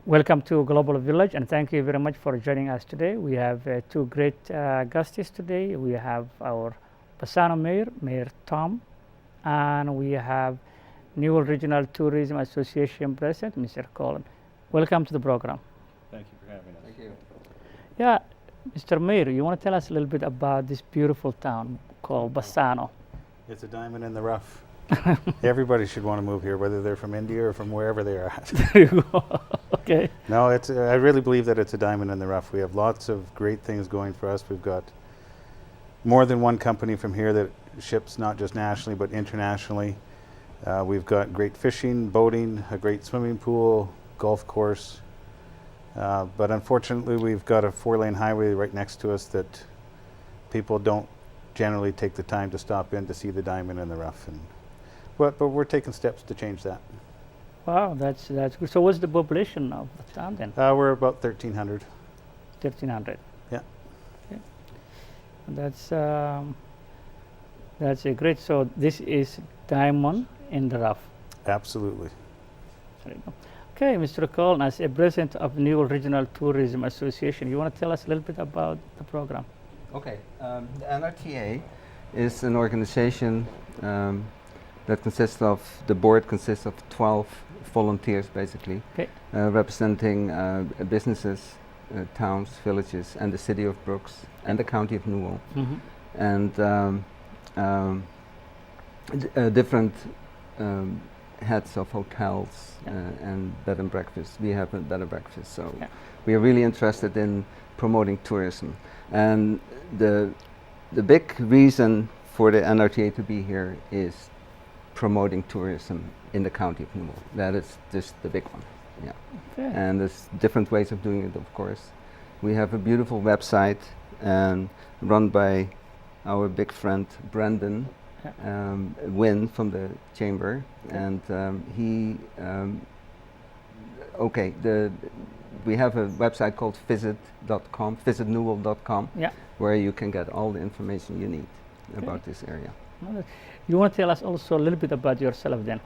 Welcome to Global Village, and thank you very much for joining us today. We have two great guests today. We have our Bassano Mayor, Mayor Tom, and we have Newell Regional Tourism Association President, Mr. Colin. Welcome to the program. Thank you for having us. Thank you. Yeah, Mr. Mayor, you want to tell us a little bit about this beautiful town called Bassano? It's a diamond in the rough. Everybody should want to move here, whether they're from India or from wherever they are at. There you go. Okay. No, it's. I really believe that it's a diamond in the rough. We have lots of great things going for us. We've got more than one company from here that ships not just nationally but internationally. We've got great fishing, boating, a great swimming pool, golf course. But unfortunately, we've got a 4-lane highway right next to us that people don't generally take the time to stop in to see the diamond in the rough. But we're taking steps to change that. Wow, that's good. So what's the population of the town then? We're about 1,300. 1,300. Yeah. Okay. That's great. So this is diamond in the rough. Absolutely. There you go. Okay, Mr. Colin, as a president of Newell Regional Tourism Association, you want to tell us a little bit about the program? Okay, the NRTA is an organization that consists of, the board consists of 12 volunteers basically, Okay. representing businesses, towns, villages, and the city of Brooks and the county of Newell, Mm-hmm. and different heads of hotels and bed and breakfast. We have a bed and breakfast, so we are really interested in promoting tourism. And the big reason for the NRTA to be here is promoting tourism in the county of Newell. That is just the big one. Yeah. Okay. And there's different ways of doing it, of course. We have a beautiful website and run by our big friend Brendan Wynn from the chamber, and he. We have a website called visit.com, visitnewell.com, where you can get all the information you need about this area. You want to tell us also a little bit about yourself then?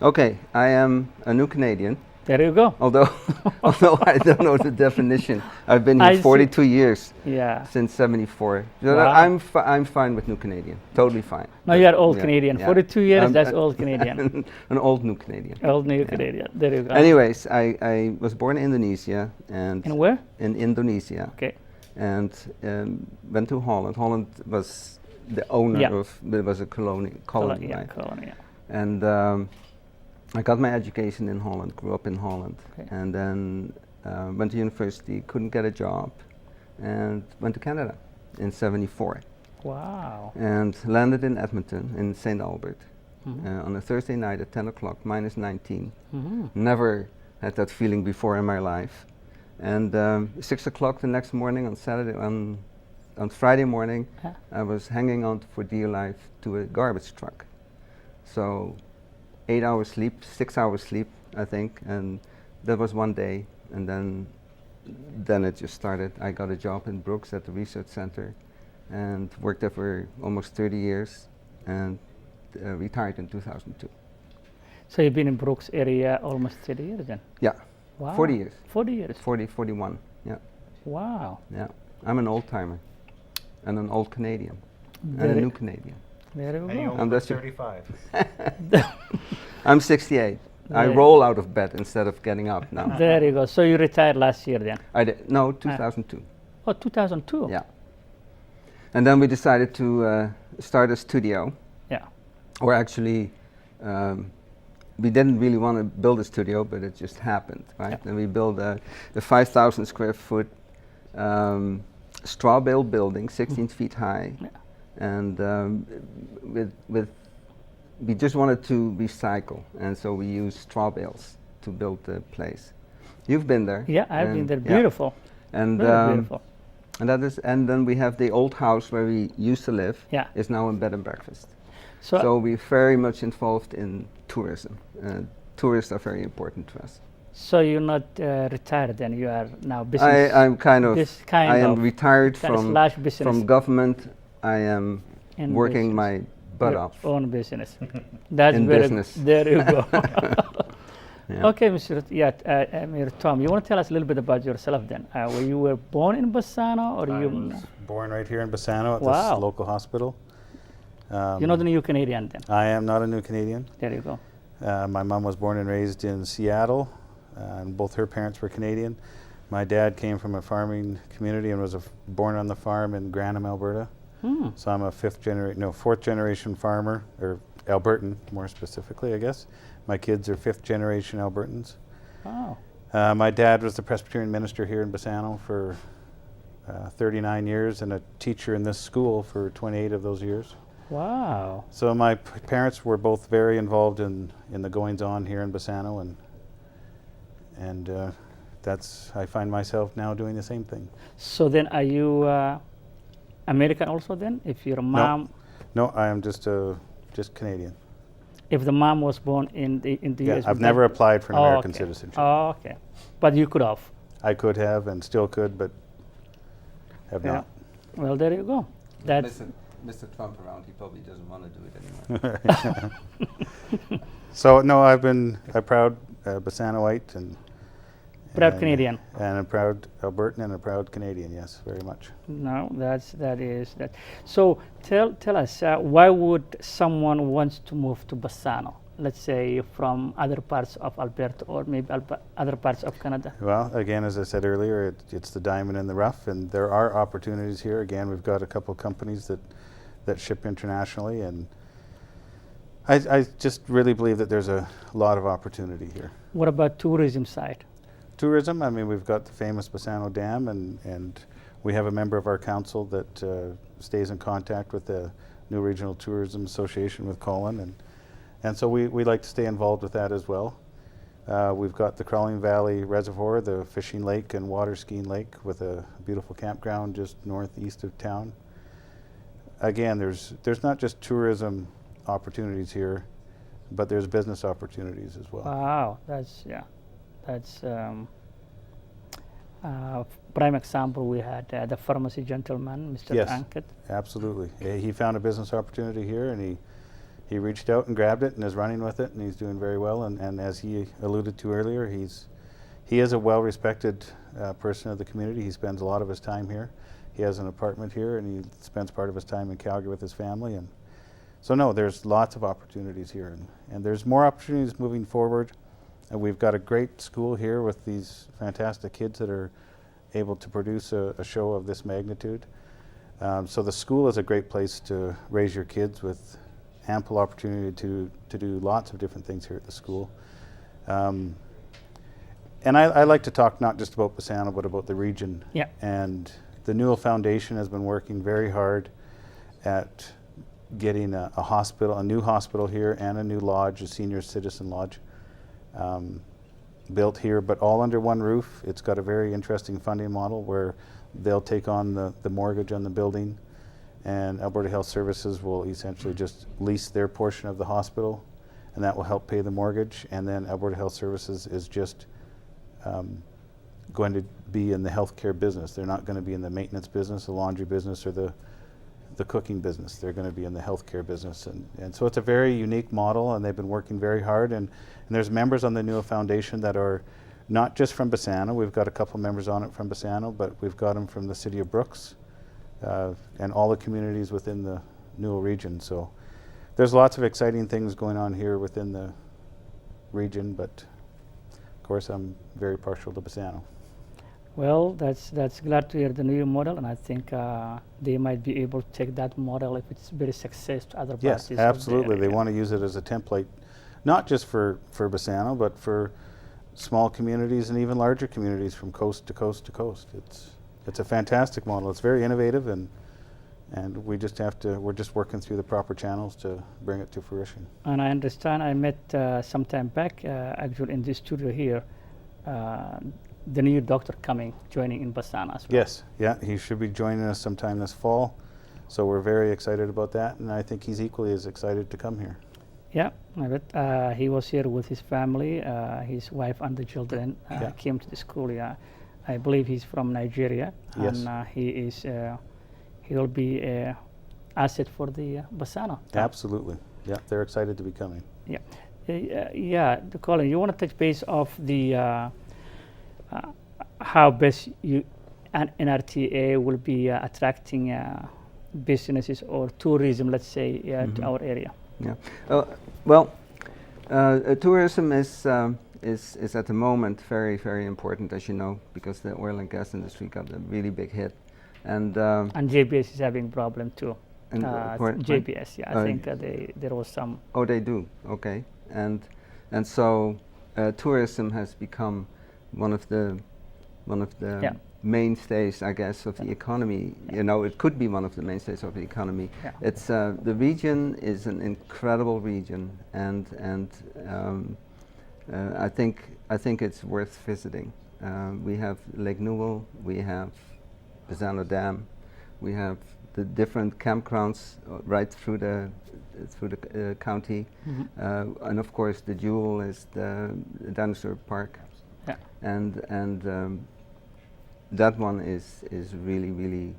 Okay, I am a new Canadian. There you go. Although I don't know the definition. I've been I here see. 42 years, Yeah. since '74. So Wow. I'm fine with new Canadian, totally fine. No, you are old Yeah, Canadian. yeah. 42 years, I'm that's old Canadian. An old new Canadian. Old new Canadian. There you go. Anyways, I was born in Indonesia, and And where? in Indonesia, Okay. and went to Holland. Holland was the owner of, it was a colony, right? Colony, yeah. And I got my education in Holland, grew up in Holland, Okay. and then went to university, couldn't get a job, and went to Canada in '74, Wow. and landed in Edmonton in St. Albert Mhm. on a Thursday night at 10 o'clock, minus 19. Mm-hmm. Never had that feeling before in my life. And 6 o'clock the next morning on Friday morning, I was hanging on for dear life to a garbage truck. So 8 hours sleep, 6 hours sleep, I think, and that was one day, and then it just started. I got a job in Brooks at the research center and worked there for almost 30 years, and retired in 2002. So you've been in Brooks area almost 30 years then? Yeah, Wow. 40 years. 40 years? 41, yeah. Wow. Yeah, I'm an old timer and an old Canadian and a Very- new Canadian. There you And you go. only And look that's your- 35. I'm 68. I There- roll out of bed instead of getting up now. There you go. So you retired last year then? I did, no, 2002. Oh, 2002? Yeah. And then we decided to start a studio. Yeah. Or actually, we didn't really want to build a studio, but it just happened, right? Yeah. And we built a 5,000 square foot straw bale building, 16 feet high. Yeah. And we just wanted to recycle, and so we used straw bales to build the place. You've been there. Yeah, I've been there. yeah. Beautiful. And Very beautiful. and then we have the old house where we used to live. Yeah. Is now a bed and breakfast. So, So we're very much involved in tourism. Tourists are very important to us. so you're not retired then? You are now business? I'm kind of. this kind I am of retired kind of from slash business from government. I am in working business. my butt Your off. own business. That's In very business. There you go. Yeah. Okay, Mayor Tom, you want to tell us a little bit about yourself then? You were born in Bassano, or I you? was born right here in Bassano at Wow. this local hospital. You're not a new Canadian then. I am not a new Canadian. There you go. My mom was born and raised in Seattle, and both her parents were Canadian. My dad came from a farming community and was born on the farm in Granham, Alberta. So I'm a fourth generation farmer, or Albertan more specifically, I guess. My kids are fifth generation Albertans. Oh, My dad was the Presbyterian minister here in Bassano for 39 years and a teacher in this school for 28 of those years. wow. So my parents were both very involved in the goings on here in Bassano, and I find myself now doing the same thing. So then, are you American also then? If your mom, No, I am just Canadian. if the mom was born in the Yeah, U.S., I've would never that- applied for an Oh, American okay. citizenship. Oh, okay. But you could have. I could have and still could, but have Yeah. not. Well, there you go. That's Mr. Trump around, he probably doesn't want to do it anymore. So no, I'm proud Bassanoite and proud Canadian. and a proud Albertan and a proud Canadian. Yes, very much. No, that is that. So tell us, why would someone wants to move to Bassano? Let's say from other parts of Alberta or maybe other parts of Canada. Well, again, as I said earlier, it's the diamond in the rough, and there are opportunities here. Again, we've got a couple companies that ship internationally, and I just really believe that there's a lot of opportunity here. What about tourism side? Tourism, I mean, we've got the famous Bassano Dam, and we have a member of our council that stays in contact with the New Regional Tourism Association with Colin, and so we like to stay involved with that as well. We've got the Crawling Valley Reservoir, the fishing lake and water skiing lake with a beautiful campground just northeast of town. Again, there's not just tourism opportunities here, but there's business opportunities as well. Wow, that's prime example. We had the pharmacy gentleman, Mr. Yes. Ankit. Absolutely. He found a business opportunity here, and he reached out and grabbed it and is running with it, and he's doing very well. And as he alluded to earlier, he is a well-respected person of the community. He spends a lot of his time here. He has an apartment here, and he spends part of his time in Calgary with his family. And so, no, there's lots of opportunities here, and there's more opportunities moving forward. And we've got a great school here with these fantastic kids that are able to produce a show of this magnitude. So the school is a great place to raise your kids with ample opportunity to do lots of different things here at the school. And I like to talk not just about Bassano, but about the region. Yeah. And the Newell Foundation has been working very hard at getting a hospital, a new hospital here, and a new lodge, a senior citizen lodge, built here, but all under one roof. It's got a very interesting funding model where they'll take on the mortgage on the building, and Alberta Health Services will essentially just lease their portion of the hospital, and that will help pay the mortgage. And then Alberta Health Services is just going to be in the healthcare business. They're not going to be in the maintenance business, the laundry business, or the cooking business. They're going to be in the healthcare business. And so it's a very unique model, and they've been working very hard. And there's members on the Newell Foundation that are not just from Bassano. We've got a couple members on it from Bassano, but we've got them from the city of Brooks and all the communities within the Newell region. So there's lots of exciting things going on here within the region, but of course I'm very partial to Bassano. Well, that's glad to hear the new model, and I think they might be able to take that model if it's very successful to other Yes, parties. absolutely. They want to use it as a template, not just for Bassano, but for small communities and even larger communities from coast to coast to coast. It's a fantastic model. It's very innovative, and we're just working through the proper channels to bring it to fruition. And I understand I met some time back, actually in this studio here, the new doctor joining in Bassano as well. Yes, yeah, he should be joining us sometime this fall. So we're very excited about that, and I think he's equally as excited to come here. Yeah, I bet he was here with his family, his wife and the children came to the school. Yeah, I believe he's from Nigeria, Yes. and he will be an asset for the Bassano. Absolutely, yeah, they're excited to be coming. Yeah. Yeah, Colin, you want to touch base of the how best you an NRTA will be attracting businesses or tourism, let's say, to our area. Yeah. Well, tourism is at the moment very important, as you know, because the oil and gas industry got a really big hit, and And JBS is having problem too. And, JBS, yeah, I think there was some. Oh, they do. Okay, and so tourism has become one of the Yeah. mainstays, I guess, of the economy. You know, it could be one of the mainstays of the economy. Yeah. It's the region is an incredible region, and I think it's worth visiting. We have Lake Newell, we have Bassano Dam, we have the different campgrounds right through the county, and of course the jewel is the dinosaur park, Yeah. and that one is really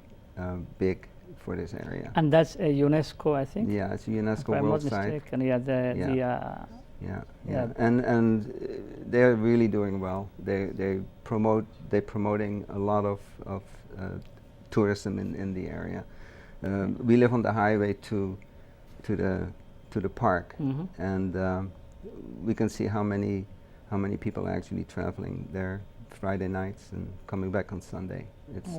big for this area. And that's a UNESCO, I think. Yeah, it's a If UNESCO I'm World not Site. mistaken. Yeah, Yeah. Yeah. Yeah, and they're really doing well. They're promoting a lot of tourism in the area. We live on the highway to the park, and we can see how many people are actually traveling there Friday nights and coming back on Sunday. It's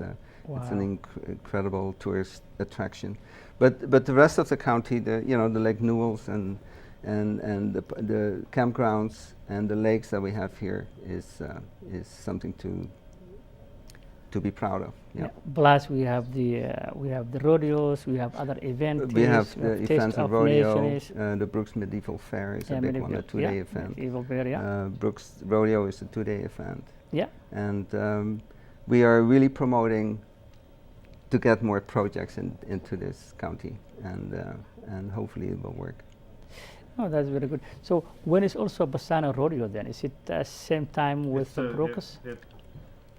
an incredible tourist attraction. But the rest of the county, the Lake Newells and the campgrounds and the lakes that we have here is something to be proud of. Yeah. Plus, we have the rodeos. We have other events. We have the Taste events of of rodeo. Nations. The Brooks Medieval Fair is a big one, a 2-day event. Medieval Fair, yeah. Brooks Rodeo is a 2-day event. Yeah. And we are really promoting to get more projects into this county, and hopefully it will work. Oh, that's very good. So when is also Bassano Rodeo then? Is it same time with the Brooks? It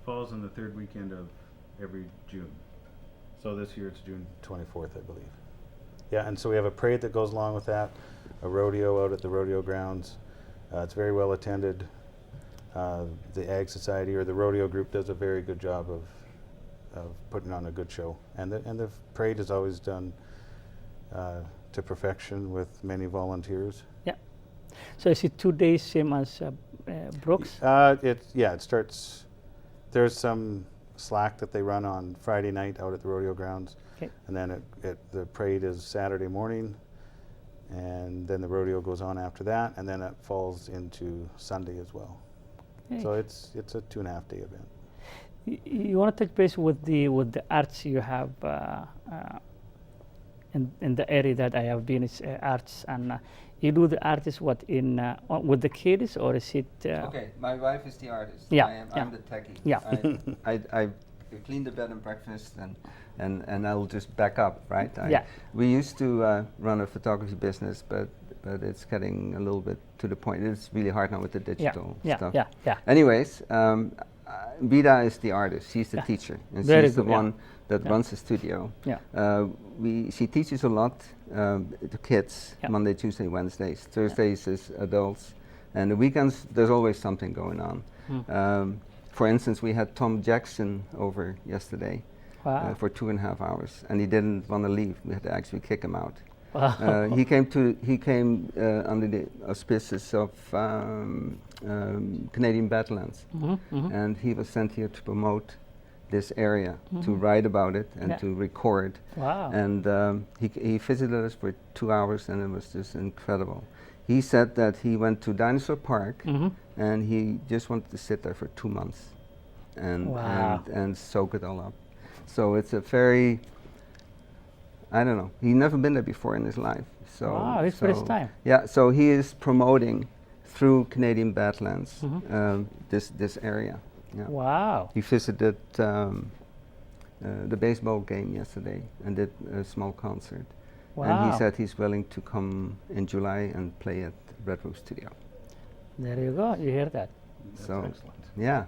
falls on the third weekend of every June. So this year it's June 24th, I believe. Yeah, and so we have a parade that goes along with that, a rodeo out at the rodeo grounds. It's very well attended. The Ag Society or the rodeo group does a very good job of putting on a good show, and the parade is always done to perfection with many volunteers. Yeah. So is it 2 days same as Brooks? It starts. There's some slack that they run on Friday night out at the rodeo grounds, and then the parade is Saturday morning, and then the rodeo goes on after that, and then it falls into Sunday as well. Hey. So it's a 2.5-day event. You want to touch base with the arts you have in the area that I have been. It's arts, and you do the artist what in with the kids, or is it? Okay, my wife is the artist. Yeah, I'm the techie. Yeah. I clean the bed and breakfast, and I'll just back up, right? Yeah. We used to run a photography business, but it's getting a little bit to the point. It's really hard now with the digital stuff. Yeah. Anyways, Vida is the artist. She's the teacher, and Very she's the good, one that runs the studio. Yeah. She teaches a lot to kids, Monday, Tuesday, Wednesdays. Thursdays is adults, and the weekends there's always something going on. For instance, we had Tom Jackson over yesterday for 2.5 hours, and he didn't want to leave. We had to actually kick him out. Wow. He came under the auspices of Canadian Badlands, and he was sent here to promote this area, to write about it and to record. Wow. And he visited us for 2 hours, and it was just incredible. He said that he went to Dinosaur Park, and he just wanted to sit there for 2 months and soak it all up. So it's a very, I don't know, he'd never been there before in his life. So it's first time. Yeah, so he is promoting through Canadian Badlands this area. Yeah. Wow. He visited the baseball game yesterday and did a small concert. Wow. And he said he's willing to come in July and play at Red Roof Studio. There you go. You hear that? That's So, excellent. yeah,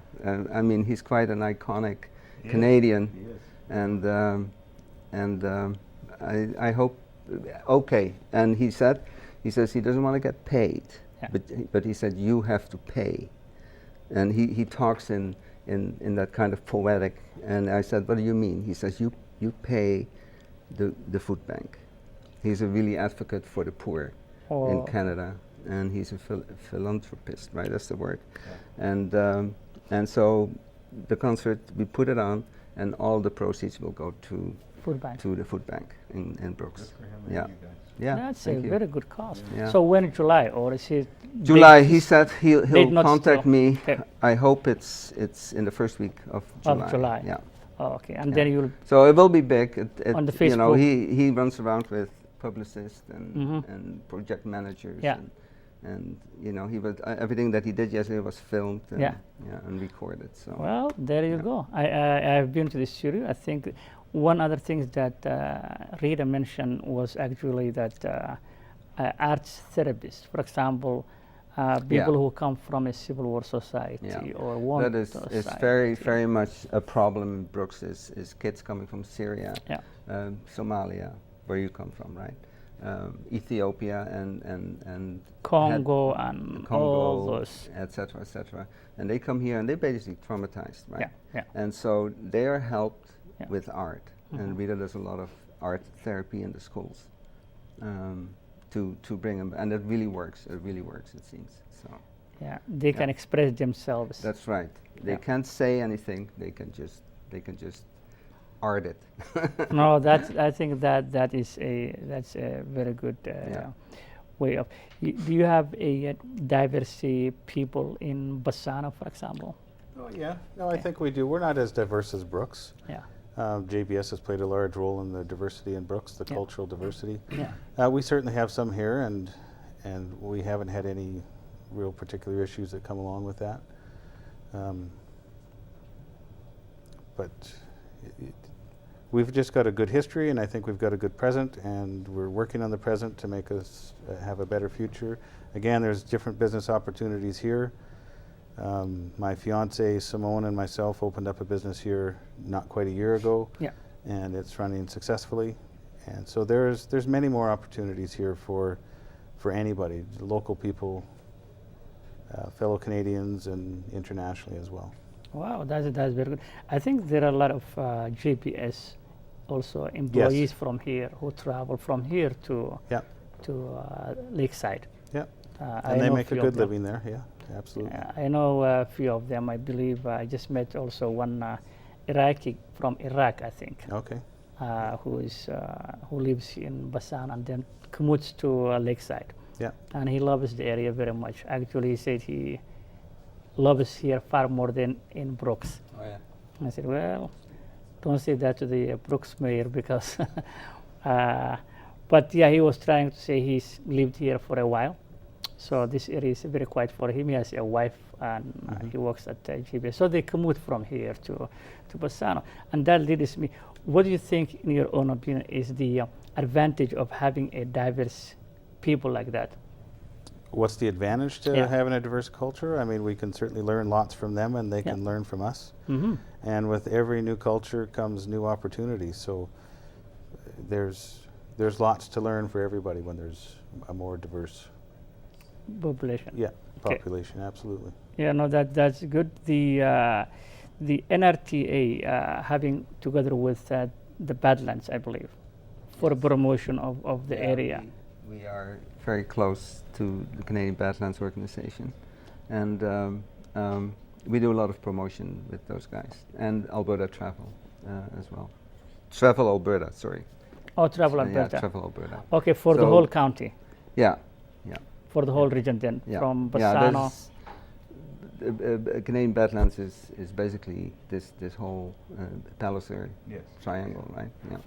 I mean, he's quite an iconic Canadian. He is. And I hope, okay. And he says he doesn't want to get paid. Yeah. but he said you have to pay, and he talks in that kind of poetic. And I said, what do you mean? He says you pay the food bank. He's a really advocate for the poor in Canada, and he's a philanthropist, right? That's the word. Yeah. And so the concert, we put it on, and all the proceeds will go to Food bank. the food bank in Brooks. Good for him and Yeah. you guys. Yeah, That's thank a you. very good cause. Yeah. So when July, or is it July, big he said he'll date not contact still? me. Okay. I hope it's in the first week of July. Of July. Yeah. Oh, okay, and Yeah. then you'll So it will be big. On the You know, Facebook. he runs around with publicists Mhm. and project managers. Yeah. And you know, he was everything that he did yesterday was filmed. And, Yeah. and recorded. So. Well, there you Yeah. go. I've been to the studio. I think one other thing that Rita mentioned was actually that arts therapists, for example, people Yeah. who come from a civil war society Yeah. or want That is very much a problem in Brooks is kids coming from Syria, Yeah. Somalia, where you come from, right? Ethiopia and Congo and all those. etc. And they come here and they're basically traumatized, right? Yeah, yeah. And so they are helped Yeah. with art, Mhm. and Rita does a lot of art therapy in the schools to bring them, and it really works. It really works, it seems. So Yeah, they can express themselves. that's right. They Yeah. can't say anything. They can just art it. No, I think that's a very good Yeah. way of. Do you have a diversity people in Bassano, for example? Oh, yeah. No, I Okay. think we do. We're not as diverse as Brooks. Yeah, JBS has played a large role in the diversity in Brooks, the Yeah. cultural diversity. yeah. We certainly have some here, and we haven't had any real particular issues that come along with that. But we've just got a good history, and I think we've got a good present, and we're working on the present to make us have a better future. Again, there's different business opportunities here. My fiance Simone and myself opened up a business here not quite a year ago, Yeah. and it's running successfully. And so there's many more opportunities here for anybody, local people, fellow Canadians, and internationally as well. Wow, that's very good. I think there are a lot of GPS also employees from here who travel from here to Yeah, Lakeside. yeah. I And they know make a few of good them. living there. Yeah, absolutely. I know a few of them. I believe I just met also one Iraqi from Iraq, I think, Okay. who lives in Basan and then commutes to Lakeside. Yeah. And he loves the area very much. Actually, he said he loves here far more than in Brooks. Oh yeah. I said, well, don't say that to the Brooks mayor because, but yeah, he was trying to say he's lived here for a while. So this area is very quiet for him. He has a wife and he works at GBS. So they commute from here to Bassano. And that leads me, what do you think, in your own opinion, is the advantage of having a diverse people like that? What's the advantage to Yeah. having a diverse culture? I mean, we can certainly learn lots from them, and they Yeah. can learn from us. Mm-hmm. And with every new culture comes new opportunities. So there's lots to learn for everybody when there's a more diverse Population. Okay. population. Absolutely. Yeah, no, that's good. The NRTA having together with the Badlands, I believe, for promotion of the area. We are very close to the Canadian Badlands organization, and we do a lot of promotion with those guys, and Alberta Travel as well. Travel Alberta, sorry. Oh, Travel Yeah, Alberta. Travel Alberta. Okay, for the So- whole county, Yeah, for the whole region then, yeah. from Yeah, Bassano. Canadian Badlands is basically this whole Palliser Yes. triangle, right? Yeah.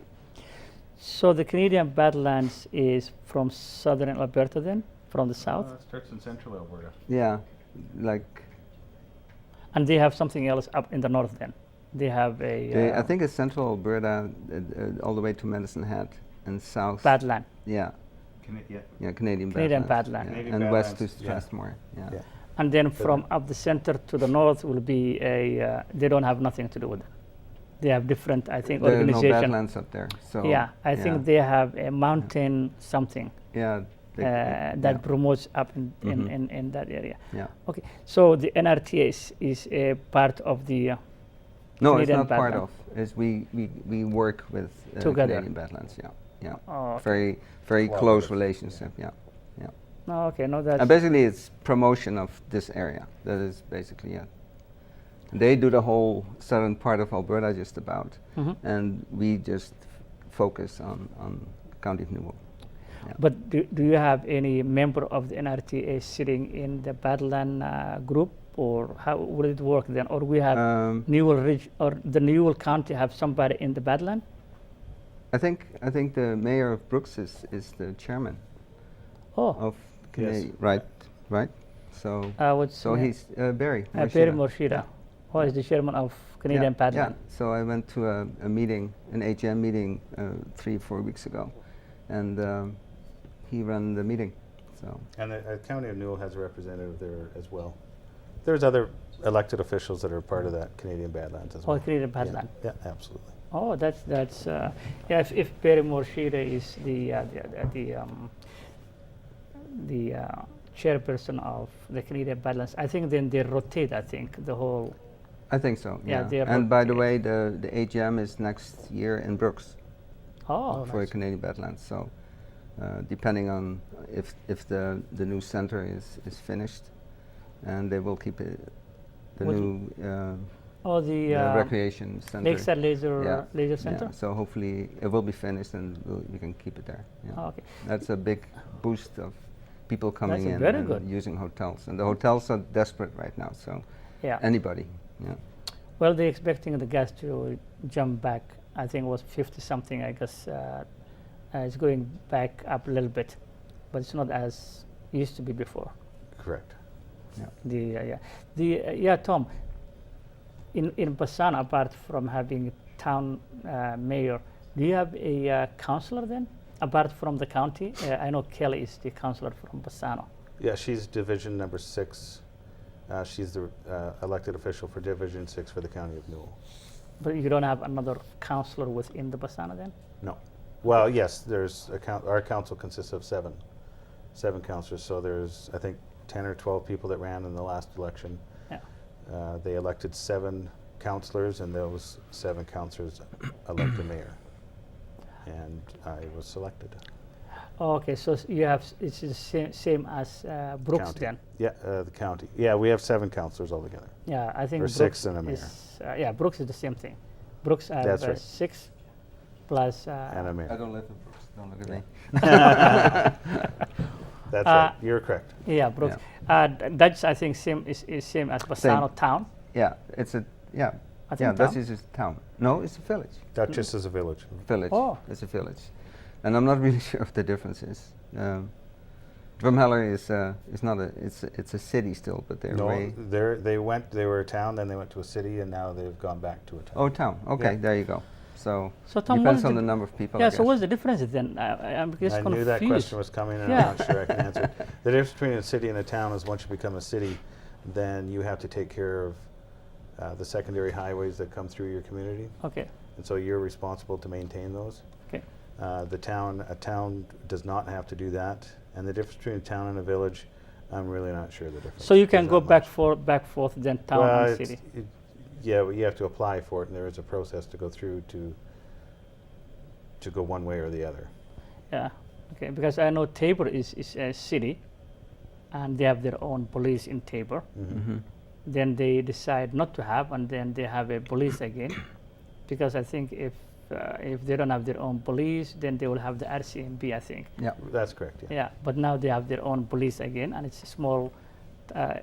So the Canadian Badlands is from southern Alberta then, from the south, it starts in central Alberta. Yeah, like and they have something else up in the north then. They have a I think it's central Alberta all the way to Medicine Hat, and south. Badland. Yeah, yeah, Canadian Canadian Badlands. Badland. Yeah. Canadian And west to Badlands, yeah. Strathmore. Yeah. Yeah. And then from up the center to the north will be they don't have nothing to do with it. They have different, I think, There are no organization. Badlands up there. So Yeah, I think they have a mountain something. Yeah, that yeah. promotes up Mhm. in that area. Yeah. Okay, so the NRTS is a part of the No, it's Canadian not part Badland. of. Is we work with Together. Canadian Badlands. Yeah, yeah. Oh, okay. Very close Cooperative, relationship. Yeah, yeah. No, okay, no, that's And basically, it's promotion of this area. That is basically it. They do the whole southern part of Alberta just about, Mhm. and we just focus on County of Newell. Yeah. But do you have any member of the NRTA sitting in the Badland group, or how would it work then? Or we have Newell Ridge, or the Newell County have somebody in the Badland? I think the mayor of Brooks is the chairman Oh, of Canadian, right. So what's so name? he's Barry. Barry Morishida. Morishida, Yeah. who is the chairman of Canadian Yeah, Badland. so I went to a meeting, an AGM meeting, 3-4 weeks ago, and he ran the meeting. So And the County of Newell has a representative there as well. There's other elected officials that are part of that Canadian Badlands as Oh, well. Canadian Yeah, Badland. yeah, absolutely. Oh, that's yeah. If Barry Morishida is the chairperson of the Canadian Badlands, I think then they rotate. I think the whole. I think so. Yeah, Yeah. they And by the rotate. way, the AGM is next year in Brooks Oh, for nice. Canadian Badlands. So depending on if the new center is finished, and they will keep it, the What- new oh, the recreation center. Lakeside Leisure Yeah, Leisure Center. Yeah, so hopefully it will be finished and we can keep it there. Yeah. Oh, okay. That's a big boost of people coming That's in very and good. using hotels. And the hotels are desperate right now, so Yeah. anybody. Yeah. Well, they're expecting the gas to jump back. I think it was 50 something. I guess it's going back up a little bit, but it's not as it used to be before. Correct. Yeah, Tom. In Bassano, apart from having town mayor, do you have a councillor then? Apart from the county, I know Kelly is the councillor from Bassano. Yeah, she's Division number 6. She's the elected official for Division 6 for the County of Newell. But you don't have another councillor within the Bassano then? No. Well, yes, there's our council consists of seven councillors. So there's, I think, 10 or 12 people that ran in the last election. Yeah. They elected 7 councillors, and those 7 councillors elect a mayor. And I was selected. Oh, okay, so you have it's the same as Brooks County. then. Yeah, the county. Yeah, we have 7 councillors altogether. Yeah, I think Or Brooks 6 and a mayor. is, yeah, Brooks is the same thing. Brooks have That's right. 6 plus. And a I mayor. don't live in Brooks. Don't look at me. That's right. You're correct. Yeah, Brooks. That's I think same is same as Bassano town. Yeah, it's a I think yeah. town. Dutchess is a town. No, it's a village. Dutchess is a village. Village. Oh. It's a village, and I'm not really sure of the differences. Drumheller is not a it's a city still, but they're No, way they were a town, then they went to a city, and now they've gone back to a town. oh town. Okay, Yeah. there you go. So So Tom, depends what is on the number of people. Yeah, I so guess. what's the difference then? I'm just I confused. knew that question was coming, and Yeah. I'm not sure I can answer it. The difference between a city and a town is once you become a city, then you have to take care of the secondary highways that come through your community, Okay, and so you're responsible to maintain those. okay. A town does not have to do that, and the difference between a town and a village, I'm really not sure the difference. So you can is go that back much. forth then town Well, and it's- city. yeah, well, you have to apply for it, and there is a process to go through to go one way or the other. Yeah, okay. Because I know Tabor is a city, and they have their own police in Tabor. Mhm. Then they decide not to have, and then they have a police again, because I think if they don't have their own police, then they will have the RCMP, I think. Yeah. That's correct, yeah. Yeah, but now they have their own police again, and it's a small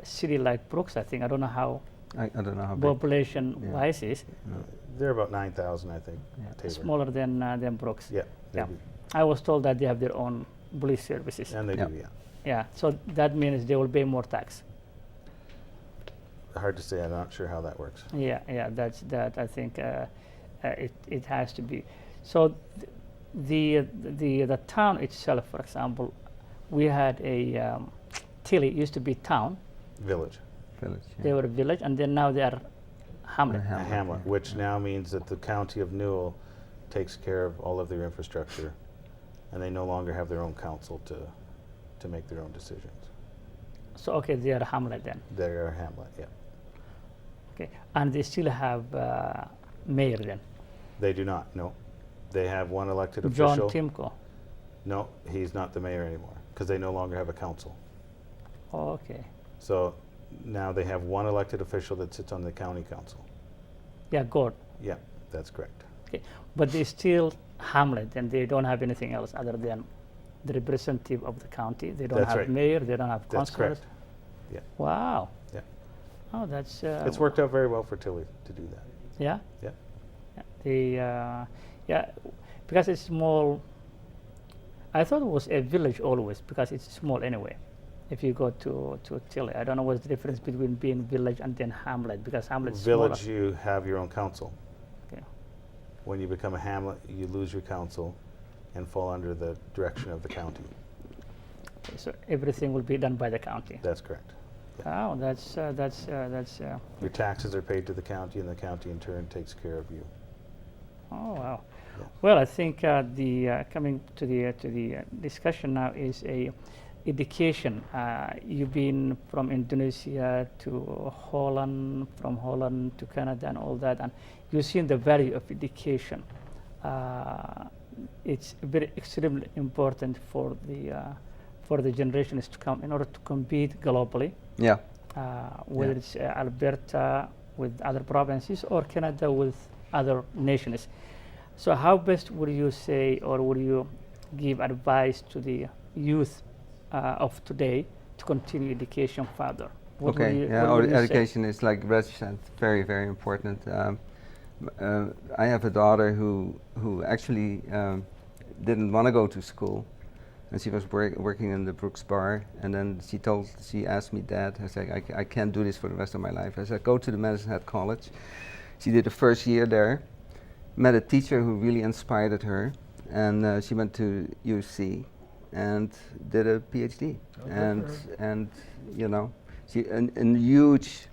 city like Brooks, I think. I don't know how I don't know how big. population-wise is. No. They're about 9,000, I think, Yeah. Tabor. Smaller than Brooks. Yeah, they Yeah. do. I was told that they have their own police services. And they Yeah. do, yeah. Yeah, so that means they will pay more tax. Hard to say, I'm not sure how that works. Yeah, that's that. I think it has to be. So the town itself, for example, we had a Tilly used to be town. Village, Village. They Yeah. were a village, and then now they are hamlet. A a hamlet, hamlet, yeah. which now means that the county of Newell takes care of all of their infrastructure, and they no longer have their own council to make their own decisions. So okay, they are hamlet then. They are a hamlet, yeah. Okay, and they still have mayor then. They do not, no. They have one elected John official. Timko. No, he's not the mayor anymore because they no longer have a council. Okay. So now they have one elected official that sits on the county council. Yeah, good. Yeah, that's correct. Okay, but they still hamlet, and they don't have anything else other than the representative of the county. They don't That's have right. mayor. They don't have That's councillors. correct. Yeah. Wow. Yeah. Oh, that's. It's worked out very well for Tilly to do that. Yeah. Yeah. Yeah. Yeah, because it's small. I thought it was a village always because it's small anyway. If you go to Tilly, I don't know what's the difference between being village and then hamlet because hamlet's Village, smaller. you have your own council. Okay. When you become a hamlet, you lose your council and fall under the direction of the county. Okay, so everything will be done by the county. That's correct. Oh, that's. Your taxes are paid to the county, and the county in turn takes care of you. Oh wow. Yeah. Well, I think the coming to the discussion now is a education. You've been from Indonesia to Holland, from Holland to Canada, and all that, and you've seen the value of education. It's very extremely important for the generations to come in order to compete globally. Yeah. Whether Yeah. it's Alberta with other provinces or Canada with other nations. So how best would you say or would you give advice to the youth of today to continue education further? What would Okay. you- Yeah. what would you say? Education is, like Reg said, very, very important. I have a daughter who actually didn't want to go to school, and she was working in the Brooks Bar. And then she asked me, Dad, I said, I can't do this for the rest of my life. I said, go to the Medicine Hat College. She did the first year there, met a teacher who really inspired her, and she went to UC and did a PhD. And you know, she in huge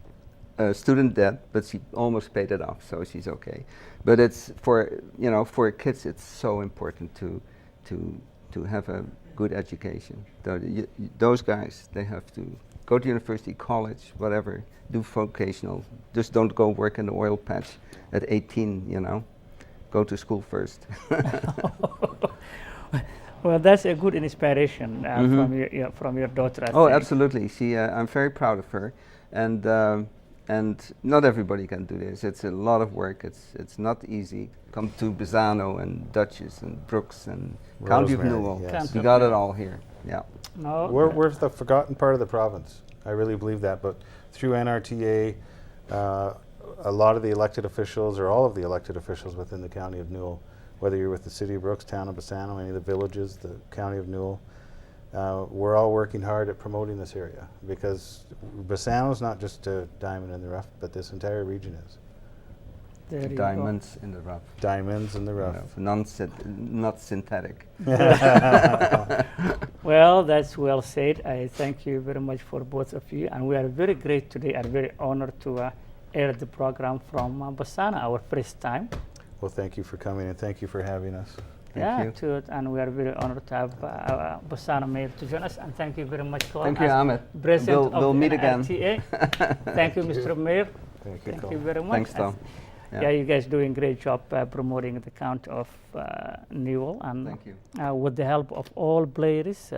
student debt, but she almost paid it off, so she's okay. But it's for kids, it's so important to have a good education. Those guys, they have to go to university, college, whatever, do vocational. Just don't go work in the oil patch at 18, you know. Go to school first. Well, that's a good inspiration from your daughter. I Oh, think. absolutely. I'm very proud of her, and not everybody can do this. It's a lot of work. It's not easy. Come to Bassano and Dutchess and Brooks and County of Rosemary, Newell. yes. We got it all here. Yeah. No, We're the forgotten part of the province. I really believe that. But through NRTA, a lot of the elected officials, or all of the elected officials within the County of Newell, whether you're with the City of Brooks, Town of Bassano, any of the villages, the County of Newell, we're all working hard at promoting this area because Bassano's not just a diamond in the rough, but this entire region is. there you go. Diamonds in the rough. Diamonds in the rough. Not synthetic. Well, that's well said. I thank you very much for both of you, and we are very great today and very honored to air the program from Bassano, our first time. Well, thank you for coming and thank you for having us. Thank you. And we are very honored to have Bassano Mayor to join us. And thank you very much, Colin. Thank you, as Ahmed. President We'll of meet again. NRTA. Thank you, Mr. Mayor. Thank you, Thank Cole. you very much. Thanks, Tom. Yeah, you guys doing a great job promoting the County of Newell, and Thank you. with the help of all players.